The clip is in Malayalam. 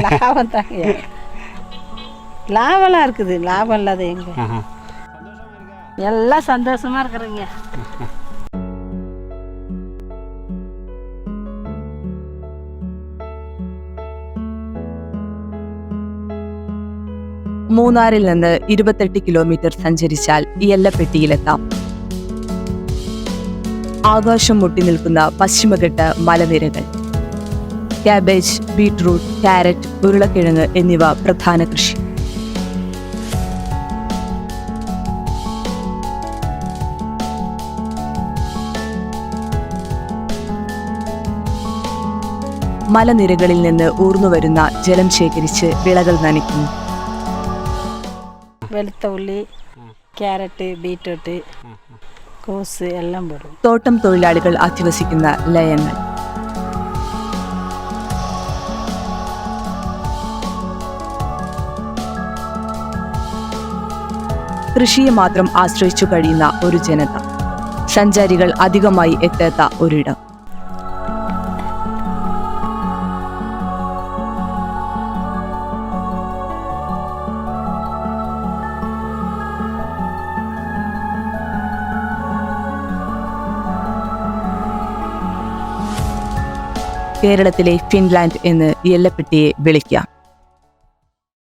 லாபம் தாங்க, லாபம்லாம் இருக்குது, லாபம் இல்லாத எங்க. எல்லாம் சந்தோஷமா இருக்கிறீங்க. മൂന്നാറിൽ നിന്ന് 28 കിലോമീറ്റർ സഞ്ചരിച്ചാൽ യെല്ലപ്പെട്ടിയിലെത്താം. ആകാശം മുട്ടി നിൽക്കുന്ന പശ്ചിമഘട്ട മലനിരകൾ. കാബേജ്, ബീട്രൂട്ട്, ക്യാരറ്റ്, ഉരുളക്കിഴങ്ങ് എന്നിവ പ്രധാന കൃഷി. മലനിരകളിൽ നിന്ന് ഊർന്നുവരുന്ന ജലം ശേഖരിച്ച് വിളകൾ നനയ്ക്കുന്നു. വെളുത്ത ഉള്ളി, ക്യാരറ്റ്, ബീറ്റ്റൂട്ട്, കോസ് എല്ലാം പോടും. തോട്ടം തൊഴിലാളികൾ അധിവസിക്കുന്ന ലയങ്ങൾ. കൃഷിയെ മാത്രം ആശ്രയിച്ചു കഴിയുന്ന ഒരു ജനത. സഞ്ചാരികൾ അധികമായി എത്താത്ത ഒരിടം. കേരളത്തിലെ ഫിൻലാൻഡ് എന്ന് യെല്ലപ്പെട്ടിയെ വിളിക്കാം.